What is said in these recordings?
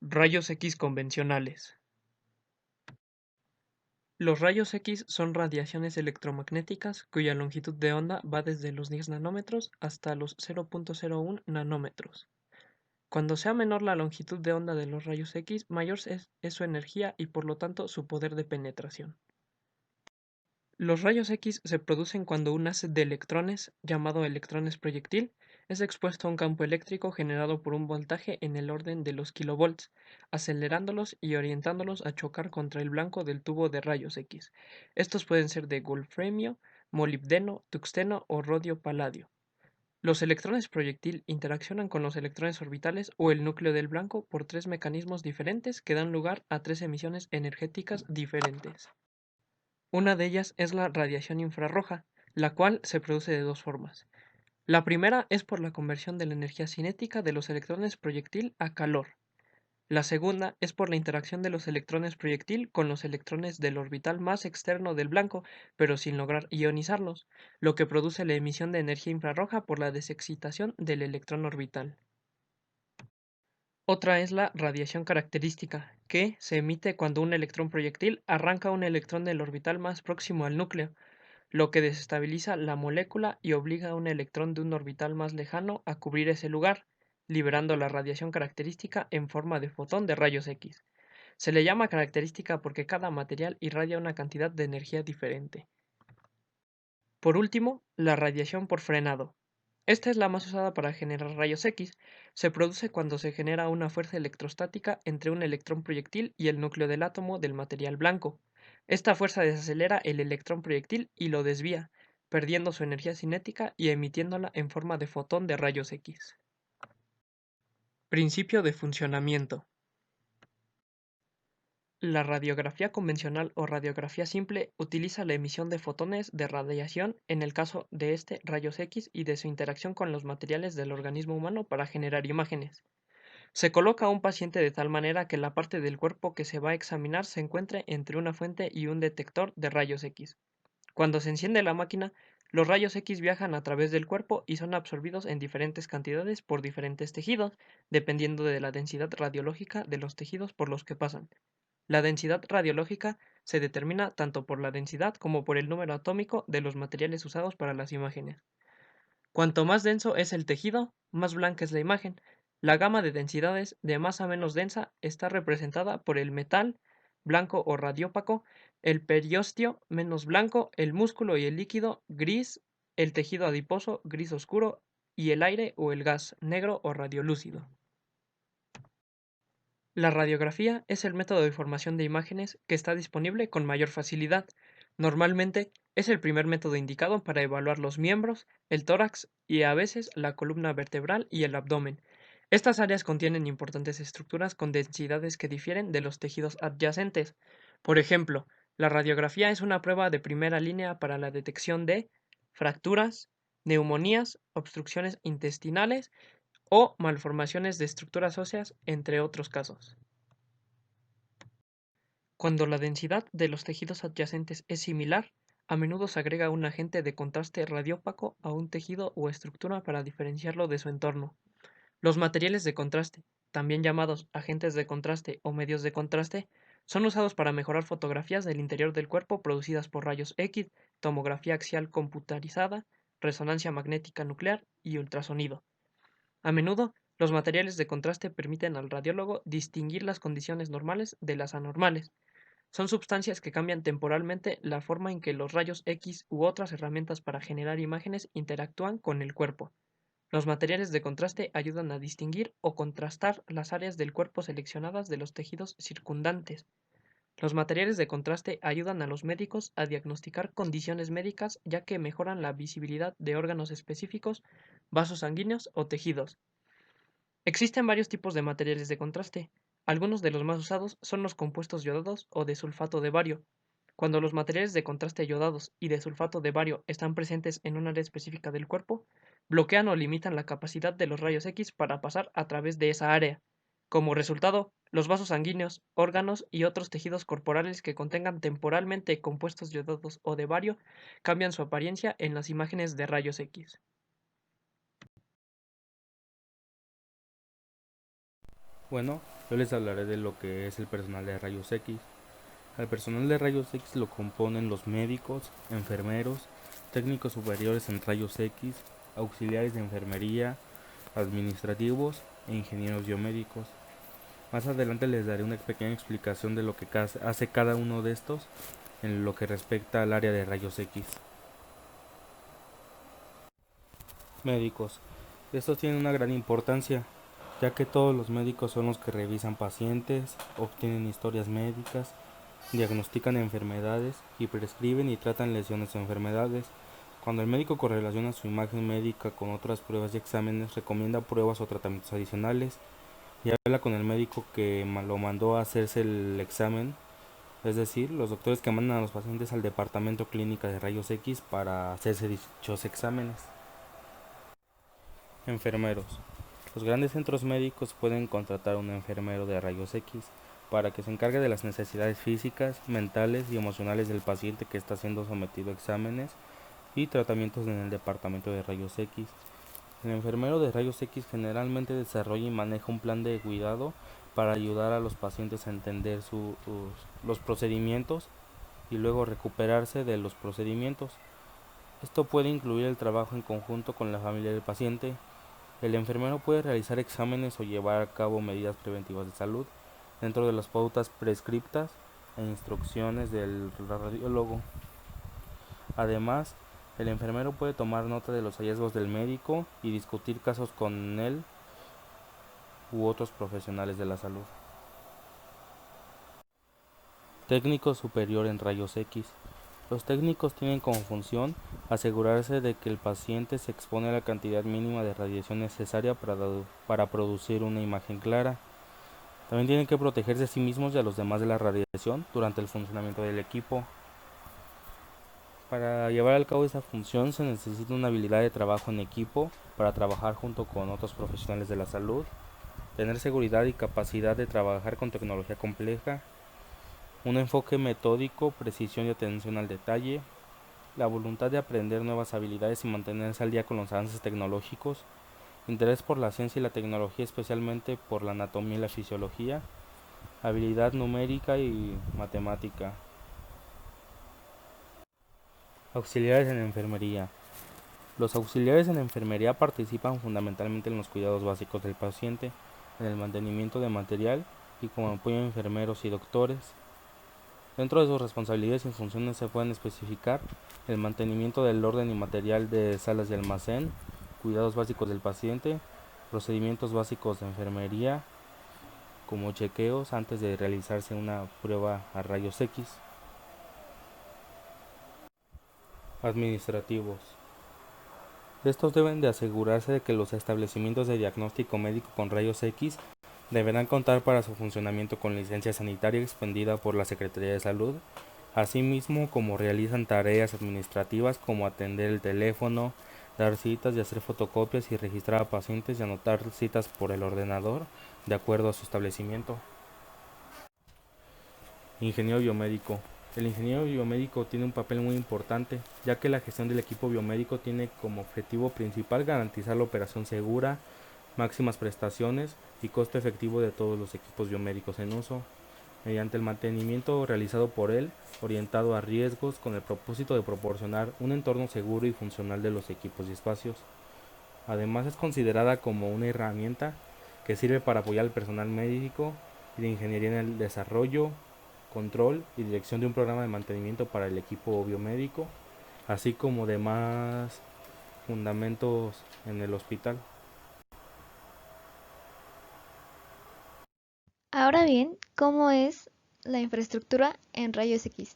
Rayos X convencionales. Los rayos X son radiaciones electromagnéticas cuya longitud de onda va desde los 10 nanómetros hasta los 0.01 nanómetros. Cuando sea menor la longitud de onda de los rayos X, mayor es su energía y por lo tanto su poder de penetración. Los rayos X se producen cuando un haz de electrones, llamado electrones proyectil, es expuesto a un campo eléctrico generado por un voltaje en el orden de los kilovolts, acelerándolos y orientándolos a chocar contra el blanco del tubo de rayos X. Estos pueden ser de wolframio, molibdeno, tuxteno o rodio-paladio. Los electrones proyectil interaccionan con los electrones orbitales o el núcleo del blanco por tres mecanismos diferentes que dan lugar a tres emisiones energéticas diferentes. Una de ellas es la radiación infrarroja, la cual se produce de dos formas. La primera es por la conversión de la energía cinética de los electrones proyectil a calor. La segunda es por la interacción de los electrones proyectil con los electrones del orbital más externo del blanco, pero sin lograr ionizarlos, lo que produce la emisión de energía infrarroja por la desexcitación del electrón orbital. Otra es la radiación característica, que se emite cuando un electrón proyectil arranca un electrón del orbital más próximo al núcleo, lo que desestabiliza la molécula y obliga a un electrón de un orbital más lejano a cubrir ese lugar, liberando la radiación característica en forma de fotón de rayos X. Se le llama característica porque cada material irradia una cantidad de energía diferente. Por último, la radiación por frenado. Esta es la más usada para generar rayos X. Se produce cuando se genera una fuerza electrostática entre un electrón proyectil y el núcleo del átomo del material blanco. Esta fuerza desacelera el electrón proyectil y lo desvía, perdiendo su energía cinética y emitiéndola en forma de fotón de rayos X. Principio de funcionamiento. La radiografía convencional o radiografía simple utiliza la emisión de fotones de radiación, en el caso de rayos X, y de su interacción con los materiales del organismo humano para generar imágenes. Se coloca a un paciente de tal manera que la parte del cuerpo que se va a examinar se encuentre entre una fuente y un detector de rayos X. Cuando se enciende la máquina, los rayos X viajan a través del cuerpo y son absorbidos en diferentes cantidades por diferentes tejidos, dependiendo de la densidad radiológica de los tejidos por los que pasan. La densidad radiológica se determina tanto por la densidad como por el número atómico de los materiales usados para las imágenes. Cuanto más denso es el tejido, más blanca es la imagen. La gama de densidades de más a menos densa está representada por el metal, blanco o radiópaco, el periósteo, menos blanco, el músculo y el líquido, gris, el tejido adiposo, gris oscuro, y el aire o el gas, negro o radiolúcido. La radiografía es el método de formación de imágenes que está disponible con mayor facilidad. Normalmente es el primer método indicado para evaluar los miembros, el tórax y a veces la columna vertebral y el abdomen. Estas áreas contienen importantes estructuras con densidades que difieren de los tejidos adyacentes. Por ejemplo, la radiografía es una prueba de primera línea para la detección de fracturas, neumonías, obstrucciones intestinales o malformaciones de estructuras óseas, entre otros casos. Cuando la densidad de los tejidos adyacentes es similar, a menudo se agrega un agente de contraste radiópaco a un tejido o estructura para diferenciarlo de su entorno. Los materiales de contraste, también llamados agentes de contraste o medios de contraste, son usados para mejorar fotografías del interior del cuerpo producidas por rayos X, tomografía axial computarizada, resonancia magnética nuclear y ultrasonido. A menudo, los materiales de contraste permiten al radiólogo distinguir las condiciones normales de las anormales. Son sustancias que cambian temporalmente la forma en que los rayos X u otras herramientas para generar imágenes interactúan con el cuerpo. Los materiales de contraste ayudan a distinguir o contrastar las áreas del cuerpo seleccionadas de los tejidos circundantes. Los materiales de contraste ayudan a los médicos a diagnosticar condiciones médicas ya que mejoran la visibilidad de órganos específicos, vasos sanguíneos o tejidos. Existen varios tipos de materiales de contraste. Algunos de los más usados son los compuestos yodados o de sulfato de bario. Cuando los materiales de contraste yodados y de sulfato de bario están presentes en un área específica del cuerpo, bloquean o limitan la capacidad de los rayos X para pasar a través de esa área. Como resultado, los vasos sanguíneos, órganos y otros tejidos corporales que contengan temporalmente compuestos yodados o de bario cambian su apariencia en las imágenes de rayos X. Bueno, yo les hablaré de lo que es el personal de rayos X. Al personal de rayos X lo componen los médicos, enfermeros, técnicos superiores en rayos X, auxiliares de enfermería, administrativos e ingenieros biomédicos. Más adelante les daré una pequeña explicación de lo que hace cada uno de estos en lo que respecta al área de rayos X. Médicos. Estos tienen una gran importancia, ya que todos los médicos son los que revisan pacientes, obtienen historias médicas, diagnostican enfermedades y prescriben y tratan lesiones o enfermedades. Cuando el médico correlaciona su imagen médica con otras pruebas y exámenes, recomienda pruebas o tratamientos adicionales y habla con el médico que lo mandó a hacerse el examen, es decir, los doctores que mandan a los pacientes al departamento clínica de rayos X para hacerse dichos exámenes. Enfermeros. Los grandes centros médicos pueden contratar a un enfermero de rayos X para que se encargue de las necesidades físicas, mentales y emocionales del paciente que está siendo sometido a exámenes y tratamientos en el departamento de rayos X. El enfermero de rayos X generalmente desarrolla y maneja un plan de cuidado para ayudar a los pacientes a entender los procedimientos y luego recuperarse de los procedimientos. Esto puede incluir el trabajo en conjunto con la familia del paciente. El enfermero puede realizar exámenes o llevar a cabo medidas preventivas de salud dentro de las pautas prescriptas e instrucciones del radiólogo. Además, el enfermero puede tomar nota de los hallazgos del médico y discutir casos con él u otros profesionales de la salud. Técnico superior en rayos X. Los técnicos tienen como función asegurarse de que el paciente se expone a la cantidad mínima de radiación necesaria para producir una imagen clara. También tienen que protegerse a sí mismos y a los demás de la radiación durante el funcionamiento del equipo. Para llevar a cabo esta función se necesita una habilidad de trabajo en equipo para trabajar junto con otros profesionales de la salud, tener seguridad y capacidad de trabajar con tecnología compleja, un enfoque metódico, precisión y atención al detalle, la voluntad de aprender nuevas habilidades y mantenerse al día con los avances tecnológicos, interés por la ciencia y la tecnología, especialmente por la anatomía y la fisiología, habilidad numérica y matemática. Auxiliares en enfermería. Los auxiliares en enfermería participan fundamentalmente en los cuidados básicos del paciente, en el mantenimiento de material y como apoyo a enfermeros y doctores. Dentro de sus responsabilidades y funciones se pueden especificar el mantenimiento del orden y material de salas de almacén, cuidados básicos del paciente, procedimientos básicos de enfermería, como chequeos antes de realizarse una prueba a rayos X. Administrativos. Estos deben de asegurarse de que los establecimientos de diagnóstico médico con rayos X deberán contar para su funcionamiento con licencia sanitaria expendida por la Secretaría de Salud, asimismo como realizan tareas administrativas como atender el teléfono, dar citas y hacer fotocopias y registrar a pacientes y anotar citas por el ordenador de acuerdo a su establecimiento. Ingeniero biomédico. El ingeniero biomédico tiene un papel muy importante, ya que la gestión del equipo biomédico tiene como objetivo principal garantizar la operación segura, máximas prestaciones y costo efectivo de todos los equipos biomédicos en uso, mediante el mantenimiento realizado por él, orientado a riesgos con el propósito de proporcionar un entorno seguro y funcional de los equipos y espacios. Además es considerada como una herramienta que sirve para apoyar al personal médico y de ingeniería en el desarrollo, control y dirección de un programa de mantenimiento para el equipo biomédico, así como demás fundamentos en el hospital. Ahora bien, ¿cómo es la infraestructura en rayos X?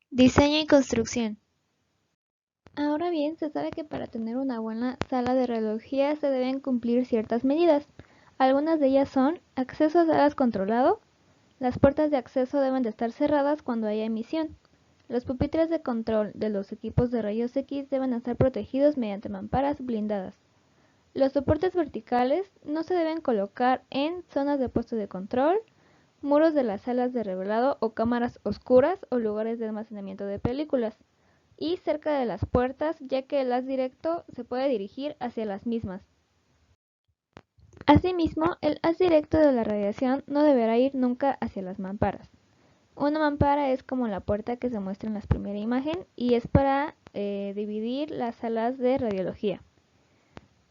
Diseño y construcción. Ahora bien, se sabe que para tener una buena sala de radiología se deben cumplir ciertas medidas. Algunas de ellas son acceso a salas controlado. Las puertas de acceso deben de estar cerradas cuando haya emisión. Los pupitres de control de los equipos de rayos X deben estar protegidos mediante mamparas blindadas. Los soportes verticales no se deben colocar en zonas de puesto de control, muros de las salas de revelado o cámaras oscuras o lugares de almacenamiento de películas, y cerca de las puertas, ya que el haz directo se puede dirigir hacia las mismas. Asimismo, el haz directo de la radiación no deberá ir nunca hacia las mamparas. Una mampara es como la puerta que se muestra en la primera imagen y es para dividir las salas de radiología.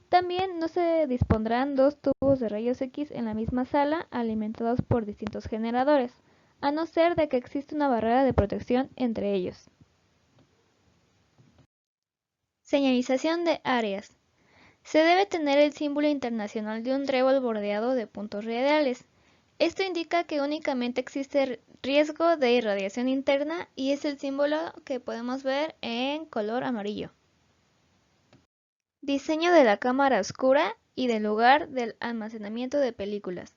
También no se dispondrán dos tubos de rayos X en la misma sala alimentados por distintos generadores, a no ser de que exista una barrera de protección entre ellos. Señalización de áreas. Se debe tener el símbolo internacional de un trébol bordeado de puntos radiales. Esto indica que únicamente existe riesgo de irradiación interna y es el símbolo que podemos ver en color amarillo. Diseño de la cámara oscura y del lugar del almacenamiento de películas.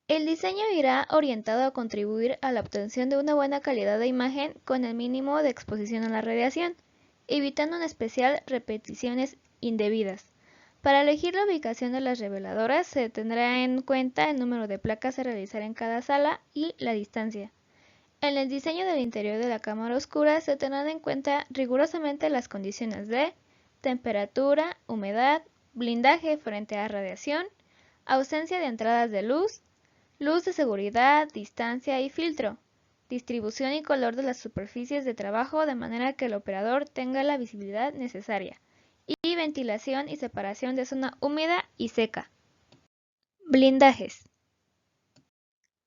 El diseño irá orientado a contribuir a la obtención de una buena calidad de imagen con el mínimo de exposición a la radiación, evitando en especial repeticiones indebidas. Para elegir la ubicación de las reveladoras se tendrá en cuenta el número de placas a realizar en cada sala y la distancia. En el diseño del interior de la cámara oscura se tendrán en cuenta rigurosamente las condiciones de temperatura, humedad, blindaje frente a radiación, ausencia de entradas de luz, luz de seguridad, distancia y filtro, distribución y color de las superficies de trabajo de manera que el operador tenga la visibilidad necesaria, y ventilación y separación de zona húmeda y seca. Blindajes.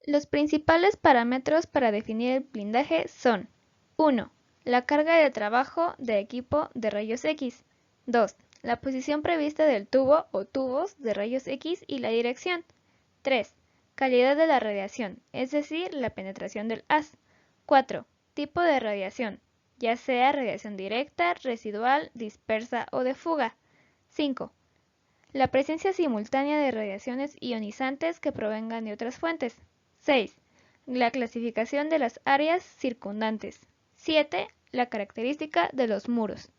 Los principales parámetros para definir el blindaje son: 1. La carga de trabajo de equipo de rayos X. 2. La posición prevista del tubo o tubos de rayos X y la dirección. 3. Calidad de la radiación, es decir, la penetración del haz. 4. Tipo de radiación, ya sea radiación directa, residual, dispersa o de fuga. 5. La presencia simultánea de radiaciones ionizantes que provengan de otras fuentes. 6. La clasificación de las áreas circundantes. 7. La característica de los muros.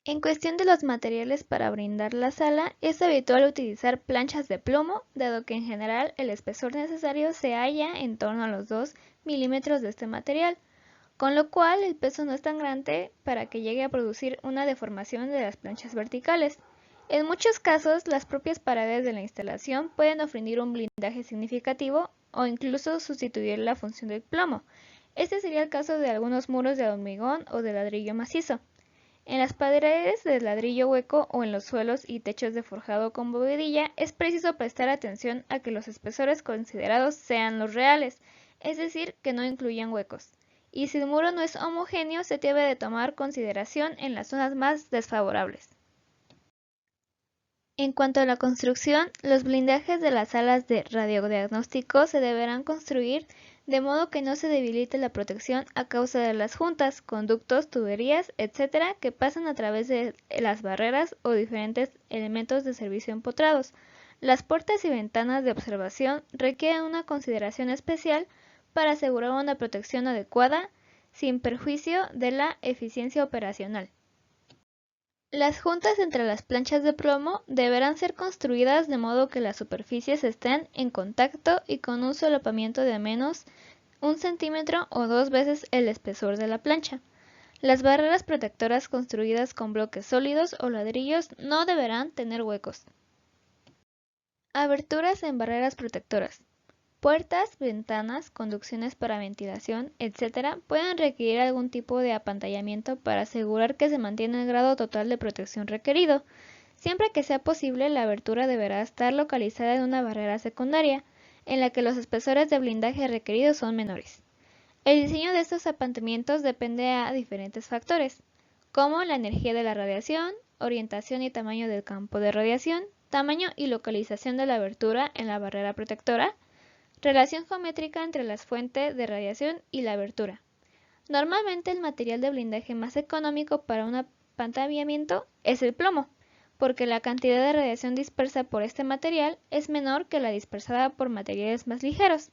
En cuestión de los materiales para brindar la sala, es habitual utilizar planchas de plomo, dado que en general el espesor necesario se halla en torno a los 2 milímetros de este material, con lo cual el peso no es tan grande para que llegue a producir una deformación de las planchas verticales. En muchos casos, las propias paredes de la instalación pueden ofrecer un blindaje significativo o incluso sustituir la función del plomo. Este sería el caso de algunos muros de hormigón o de ladrillo macizo. En las paredes de ladrillo hueco o en los suelos y techos de forjado con bovedilla es preciso prestar atención a que los espesores considerados sean los reales, es decir, que no incluyan huecos. Y si el muro no es homogéneo, se debe de tomar consideración en las zonas más desfavorables. En cuanto a la construcción, los blindajes de las salas de radiodiagnóstico se deberán construir de modo que no se debilite la protección a causa de las juntas, conductos, tuberías, etc. que pasan a través de las barreras o diferentes elementos de servicio empotrados. Las puertas y ventanas de observación requieren una consideración especial para asegurar una protección adecuada sin perjuicio de la eficiencia operacional. Las juntas entre las planchas de plomo deberán ser construidas de modo que las superficies estén en contacto y con un solapamiento de menos 1 centímetro o 2 veces el espesor de la plancha. Las barreras protectoras construidas con bloques sólidos o ladrillos no deberán tener huecos. Aberturas en barreras protectoras. Puertas, ventanas, conducciones para ventilación, etc. pueden requerir algún tipo de apantallamiento para asegurar que se mantiene el grado total de protección requerido. Siempre que sea posible, la abertura deberá estar localizada en una barrera secundaria, en la que los espesores de blindaje requeridos son menores. El diseño de estos apantamientos depende a diferentes factores, como la energía de la radiación, orientación y tamaño del campo de radiación, tamaño y localización de la abertura en la barrera protectora, relación geométrica entre las fuentes de radiación y la abertura. Normalmente el material de blindaje más económico para un apantallamiento es el plomo, porque la cantidad de radiación dispersa por este material es menor que la dispersada por materiales más ligeros.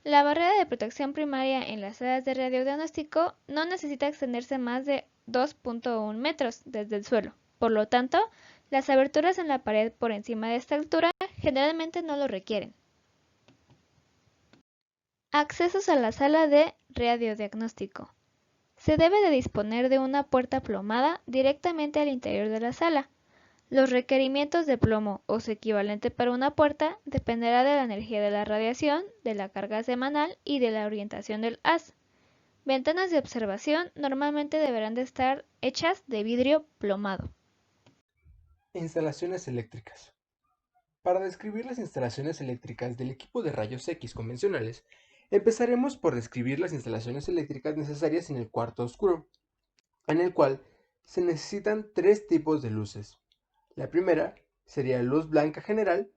La barrera de protección primaria en las salas de radiodiagnóstico no necesita extenderse más de 2.1 metros desde el suelo. Por lo tanto, las aberturas en la pared por encima de esta altura generalmente no lo requieren. Accesos a la sala de radiodiagnóstico. Se debe de disponer de una puerta plomada directamente al interior de la sala. Los requerimientos de plomo o su equivalente para una puerta dependerá de la energía de la radiación, de la carga semanal y de la orientación del haz. Ventanas de observación normalmente deberán de estar hechas de vidrio plomado. Instalaciones eléctricas. Para describir las instalaciones eléctricas del equipo de rayos X convencionales, empezaremos por describir las instalaciones eléctricas necesarias en el cuarto oscuro, en el cual se necesitan tres tipos de luces. La primera sería luz blanca general,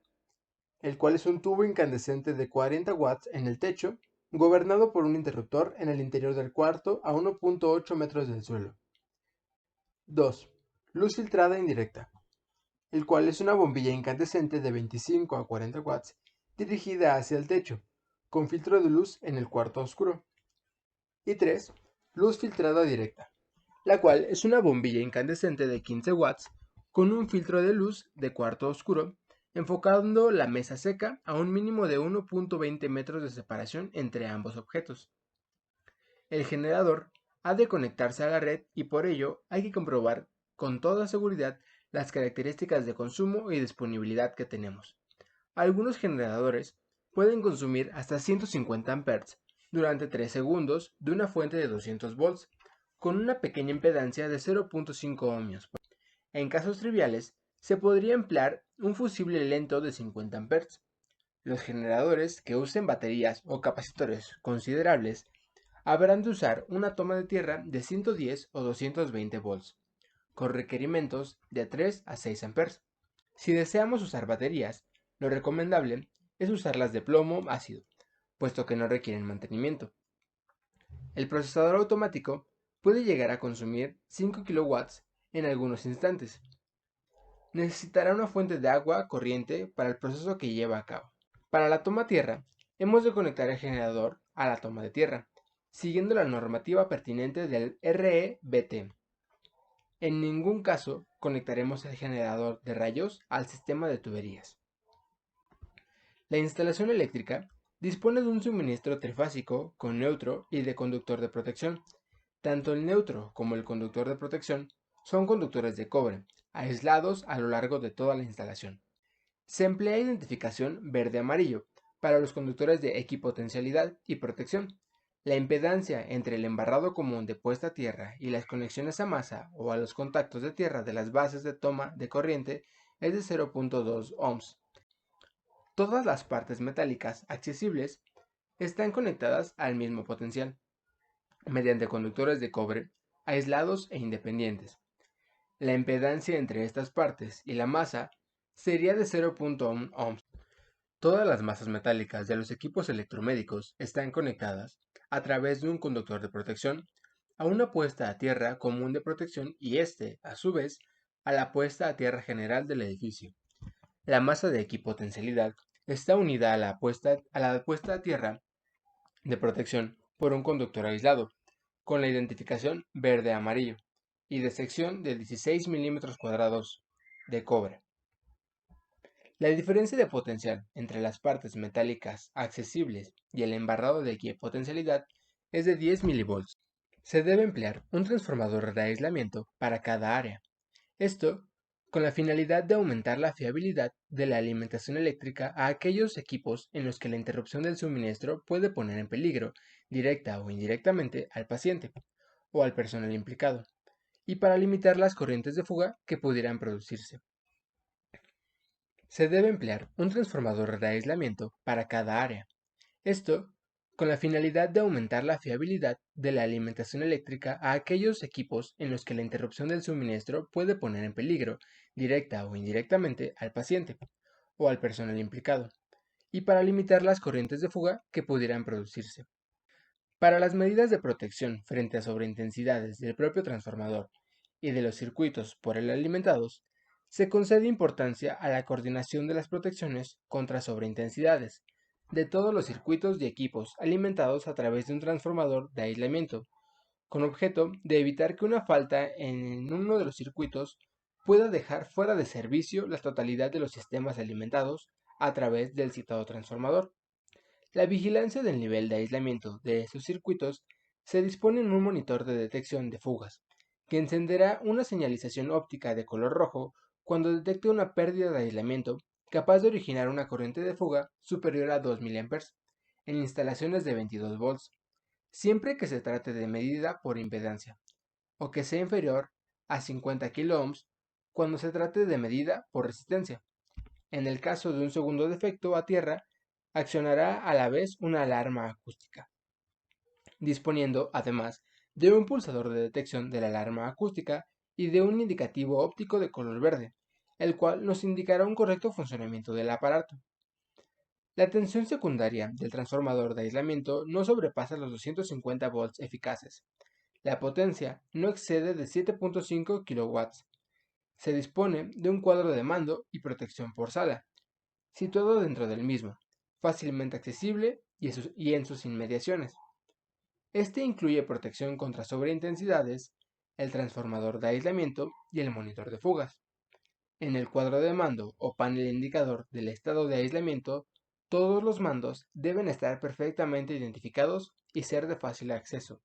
el cual es un tubo incandescente de 40 watts en el techo, gobernado por un interruptor en el interior del cuarto a 1.8 metros del suelo. 2. Luz filtrada indirecta, el cual es una bombilla incandescente de 25 a 40 watts dirigida hacia el techo, con filtro de luz en el cuarto oscuro. Y 3. Luz filtrada directa, la cual es una bombilla incandescente de 15 watts con un filtro de luz de cuarto oscuro, enfocando la mesa seca a un mínimo de 1.20 metros de separación entre ambos objetos. El generador ha de conectarse a la red y por ello hay que comprobar con toda seguridad las características de consumo y disponibilidad que tenemos. Algunos generadores pueden consumir hasta 150 amperes durante 3 segundos de una fuente de 200 volts con una pequeña impedancia de 0.5 ohmios. En casos triviales, se podría emplear un fusible lento de 50 amperes. Los generadores que usen baterías o capacitores considerables habrán de usar una toma de tierra de 110 o 220 volts, con requerimientos de 3 a 6 amperes. Si deseamos usar baterías, lo recomendable es usarlas de plomo ácido, puesto que no requieren mantenimiento. El procesador automático puede llegar a consumir 5 kilowatts en algunos instantes. Necesitará una fuente de agua corriente para el proceso que lleva a cabo. Para la toma tierra, hemos de conectar el generador a la toma de tierra, siguiendo la normativa pertinente del REBT. En ningún caso conectaremos el generador de rayos al sistema de tuberías. La instalación eléctrica dispone de un suministro trifásico con neutro y de conductor de protección. Tanto el neutro como el conductor de protección son conductores de cobre, aislados a lo largo de toda la instalación. Se emplea identificación verde-amarillo para los conductores de equipotencialidad y protección. La impedancia entre el embarrado común de puesta a tierra y las conexiones a masa o a los contactos de tierra de las bases de toma de corriente es de 0.2 ohms. Todas las partes metálicas accesibles están conectadas al mismo potencial, mediante conductores de cobre aislados e independientes. La impedancia entre estas partes y la masa sería de 0.1 ohms. Todas las masas metálicas de los equipos electromédicos están conectadas a través de un conductor de protección a una puesta a tierra común de protección y a su vez, a la puesta a tierra general del edificio. La masa de equipotencialidad está unida a la puesta a tierra de protección por un conductor aislado, con la identificación verde-amarillo y de sección de 16 milímetros cuadrados de cobre. La diferencia de potencial entre las partes metálicas accesibles y el embarrado de equipotencialidad es de 10 milivolts. Se debe emplear un transformador de aislamiento para cada área. Esto con la finalidad de aumentar la fiabilidad de la alimentación eléctrica a aquellos equipos en los que la interrupción del suministro puede poner en peligro, directa o indirectamente, al paciente o al personal implicado, y para limitar las corrientes de fuga que pudieran producirse. Se debe emplear un transformador de aislamiento para cada área. Esto con la finalidad de aumentar la fiabilidad de la alimentación eléctrica a aquellos equipos en los que la interrupción del suministro puede poner en peligro, directa o indirectamente, al paciente o al personal implicado, y para limitar las corrientes de fuga que pudieran producirse. Para las medidas de protección frente a sobreintensidades del propio transformador y de los circuitos por él alimentados, se concede importancia a la coordinación de las protecciones contra sobreintensidades de todos los circuitos y equipos alimentados a través de un transformador de aislamiento, con objeto de evitar que una falta en uno de los circuitos pueda dejar fuera de servicio la totalidad de los sistemas alimentados a través del citado transformador. La vigilancia del nivel de aislamiento de estos circuitos se dispone en un monitor de detección de fugas, que encenderá una señalización óptica de color rojo cuando detecte una pérdida de aislamiento capaz de originar una corriente de fuga superior a 2 mA en instalaciones de 22 volts, siempre que se trate de medida por impedancia, o que sea inferior a 50 kiloohms cuando se trate de medida por resistencia. En el caso de un segundo defecto a tierra, accionará a la vez una alarma acústica, disponiendo además de un pulsador de detección de la alarma acústica y de un indicativo óptico de color verde, el cual nos indicará un correcto funcionamiento del aparato. La tensión secundaria del transformador de aislamiento no sobrepasa los 250 volts eficaces. La potencia no excede de 7.5 kW. Se dispone de un cuadro de mando y protección por sala, situado dentro del mismo, fácilmente accesible y en sus inmediaciones. Este incluye protección contra sobreintensidades, el transformador de aislamiento y el monitor de fugas. En el cuadro de mando o panel indicador del estado de aislamiento, todos los mandos deben estar perfectamente identificados y ser de fácil acceso.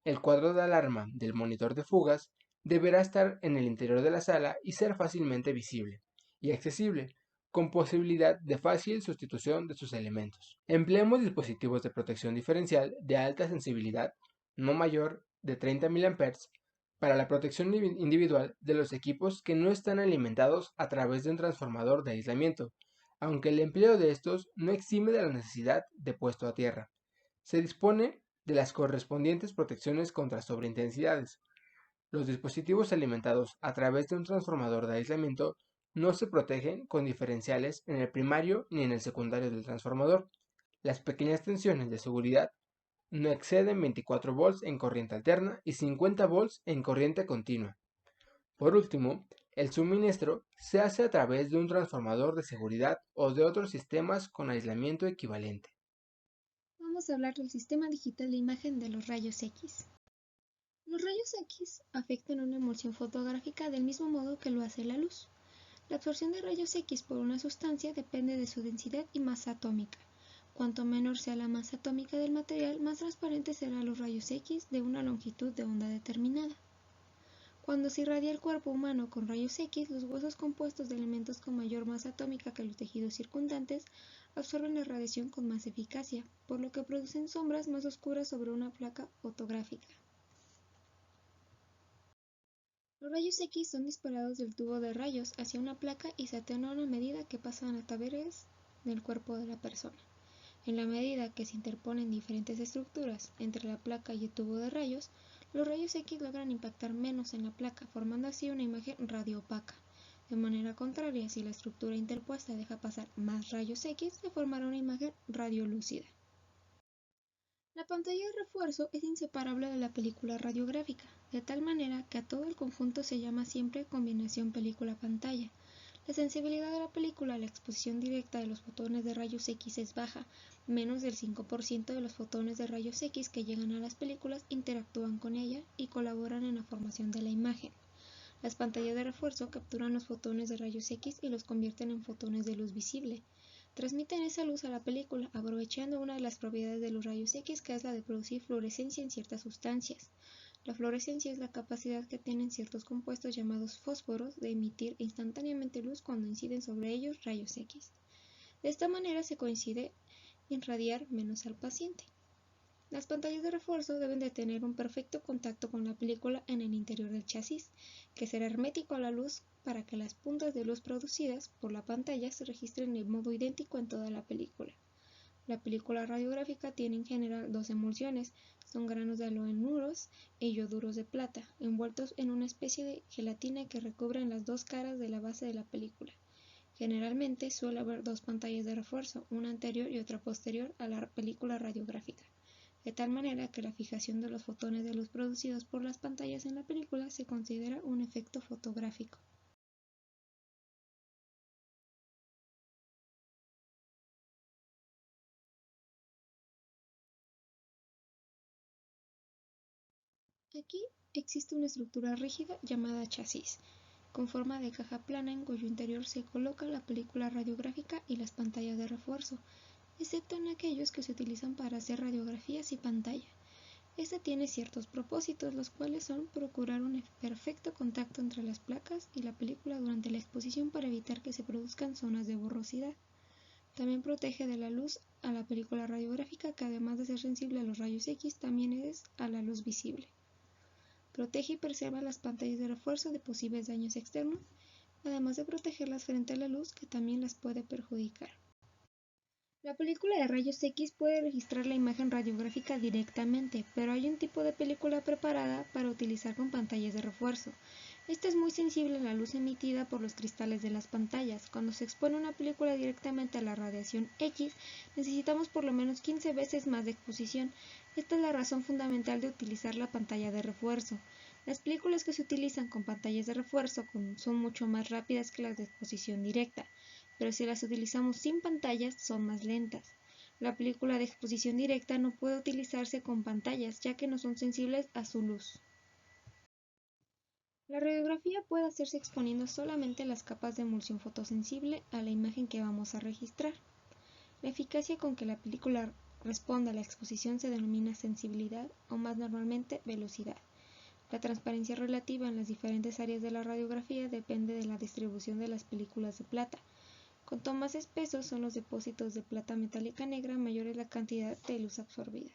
El cuadro de alarma del monitor de fugas deberá estar en el interior de la sala y ser fácilmente visible y accesible, con posibilidad de fácil sustitución de sus elementos. Empleamos dispositivos de protección diferencial de alta sensibilidad, no mayor de 30 mA, para la protección individual de los equipos que no están alimentados a través de un transformador de aislamiento, aunque el empleo de estos no exime de la necesidad de puesto a tierra. Se dispone de las correspondientes protecciones contra sobreintensidades. Los dispositivos alimentados a través de un transformador de aislamiento no se protegen con diferenciales en el primario ni en el secundario del transformador. Las pequeñas tensiones de seguridad no exceden 24 volts en corriente alterna y 50 volts en corriente continua. Por último, el suministro se hace a través de un transformador de seguridad o de otros sistemas con aislamiento equivalente. Vamos a hablar del sistema digital de imagen de los rayos X. Los rayos X afectan una emulsión fotográfica del mismo modo que lo hace la luz. La absorción de rayos X por una sustancia depende de su densidad y masa atómica. Cuanto menor sea la masa atómica del material, más transparentes serán los rayos X de una longitud de onda determinada. Cuando se irradia el cuerpo humano con rayos X, los huesos compuestos de elementos con mayor masa atómica que los tejidos circundantes absorben la radiación con más eficacia, por lo que producen sombras más oscuras sobre una placa fotográfica. Los rayos X son disparados del tubo de rayos hacia una placa y se atenuan a medida que pasan a través del cuerpo de la persona. En la medida que se interponen diferentes estructuras entre la placa y el tubo de rayos, los rayos X logran impactar menos en la placa, formando así una imagen radioopaca. De manera contraria, si la estructura interpuesta deja pasar más rayos X, se formará una imagen radiolúcida. La pantalla de refuerzo es inseparable de la película radiográfica, de tal manera que a todo el conjunto se llama siempre combinación película-pantalla. La sensibilidad de la película a la exposición directa de los fotones de rayos X es baja, menos del 5% de los fotones de rayos X que llegan a las películas interactúan con ella y colaboran en la formación de la imagen. Las pantallas de refuerzo capturan los fotones de rayos X y los convierten en fotones de luz visible. Transmiten esa luz a la película, aprovechando una de las propiedades de los rayos X, que es la de producir fluorescencia en ciertas sustancias. La fluorescencia es la capacidad que tienen ciertos compuestos llamados fósforos de emitir instantáneamente luz cuando inciden sobre ellos rayos X. De esta manera se coincide en radiar menos al paciente. Las pantallas de refuerzo deben de tener un perfecto contacto con la película en el interior del chasis, que será hermético a la luz para que las puntas de luz producidas por la pantalla se registren de modo idéntico en toda la película. La película radiográfica tiene en general dos emulsiones, son granos de halogenuros y ioduros de plata, envueltos en una especie de gelatina que recubren las dos caras de la base de la película. Generalmente suele haber dos pantallas de refuerzo, una anterior y otra posterior a la película radiográfica, de tal manera que la fijación de los fotones de luz producidos por las pantallas en la película se considera un efecto fotográfico. Aquí existe una estructura rígida llamada chasis, con forma de caja plana en cuyo interior se coloca la película radiográfica y las pantallas de refuerzo, excepto en aquellos que se utilizan para hacer radiografías y pantalla. Este tiene ciertos propósitos, los cuales son procurar un perfecto contacto entre las placas y la película durante la exposición para evitar que se produzcan zonas de borrosidad. También protege de la luz a la película radiográfica, que además de ser sensible a los rayos X, también es a la luz visible. Protege y preserva las pantallas de refuerzo de posibles daños externos, además de protegerlas frente a la luz, que también las puede perjudicar. La película de rayos X puede registrar la imagen radiográfica directamente, pero hay un tipo de película preparada para utilizar con pantallas de refuerzo. Esta es muy sensible a la luz emitida por los cristales de las pantallas. Cuando se expone una película directamente a la radiación X, necesitamos por lo menos 15 veces más de exposición. Esta es la razón fundamental de utilizar la pantalla de refuerzo. Las películas que se utilizan con pantallas de refuerzo son mucho más rápidas que las de exposición directa, pero si las utilizamos sin pantallas son más lentas. La película de exposición directa no puede utilizarse con pantallas, ya que no son sensibles a su luz. La radiografía puede hacerse exponiendo solamente las capas de emulsión fotosensible a la imagen que vamos a registrar. La eficacia con que la película responde a la exposición se denomina sensibilidad, o más normalmente velocidad. La transparencia relativa en las diferentes áreas de la radiografía depende de la distribución de las películas de plata. Cuanto más espesos son los depósitos de plata metálica negra, mayor es la cantidad de luz absorbida.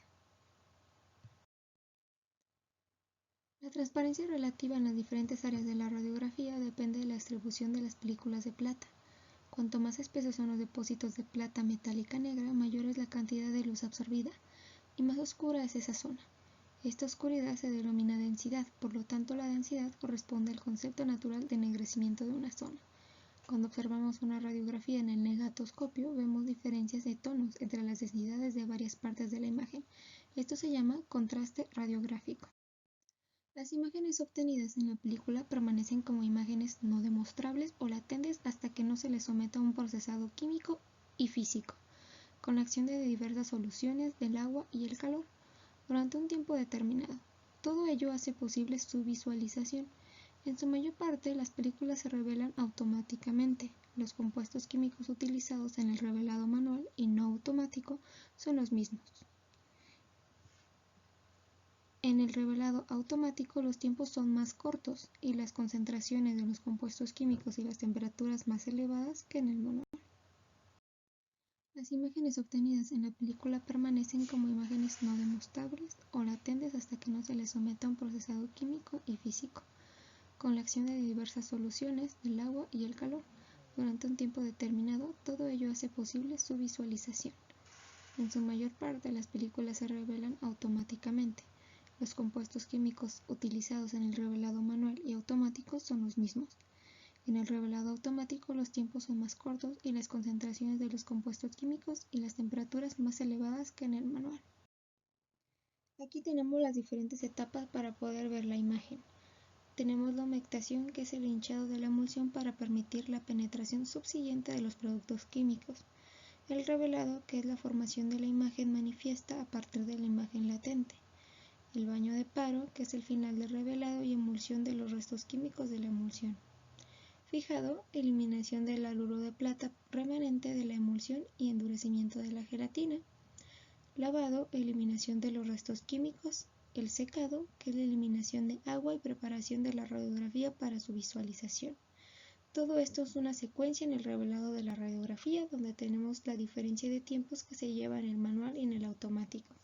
La transparencia relativa en las diferentes áreas de la radiografía depende de la distribución de las películas de plata. Cuanto más espesos son los depósitos de plata metálica negra, mayor es la cantidad de luz absorbida y más oscura es esa zona. Esta oscuridad se denomina densidad, por lo tanto la densidad corresponde al concepto natural de ennegrecimiento de una zona. Cuando observamos una radiografía en el negatoscopio, vemos diferencias de tonos entre las densidades de varias partes de la imagen. Esto se llama contraste radiográfico. Las imágenes obtenidas en la película permanecen como imágenes no demostrables o latentes hasta que no se les someta a un procesado químico y físico, con la acción de diversas soluciones del agua y el calor, durante un tiempo determinado. Todo ello hace posible su visualización. En su mayor parte, las películas se revelan automáticamente. Los compuestos químicos utilizados en el revelado manual y no automático son los mismos. En el revelado automático los tiempos son más cortos y las concentraciones de los compuestos químicos y las temperaturas más elevadas que en el manual. Las imágenes obtenidas en la película permanecen como imágenes no demostrables o latentes hasta que no se les someta a un procesado químico y físico, con la acción de diversas soluciones del agua y el calor. Durante un tiempo determinado, todo ello hace posible su visualización. En su mayor parte, las películas se revelan automáticamente. Los compuestos químicos utilizados en el revelado manual y automático son los mismos. En el revelado automático los tiempos son más cortos y las concentraciones de los compuestos químicos y las temperaturas más elevadas que en el manual. Aquí tenemos las diferentes etapas para poder ver la imagen. Tenemos la humectación, que es el hinchado de la emulsión para permitir la penetración subsiguiente de los productos químicos. El revelado, que es la formación de la imagen manifiesta a partir de la imagen latente. El baño de paro, que es el final del revelado y emulsión de los restos químicos de la emulsión. Fijado, eliminación del haluro de plata remanente de la emulsión y endurecimiento de la gelatina. Lavado, eliminación de los restos químicos. El secado, que es la eliminación de agua y preparación de la radiografía para su visualización. Todo esto es una secuencia en el revelado de la radiografía, donde tenemos la diferencia de tiempos que se lleva en el manual y en el automático.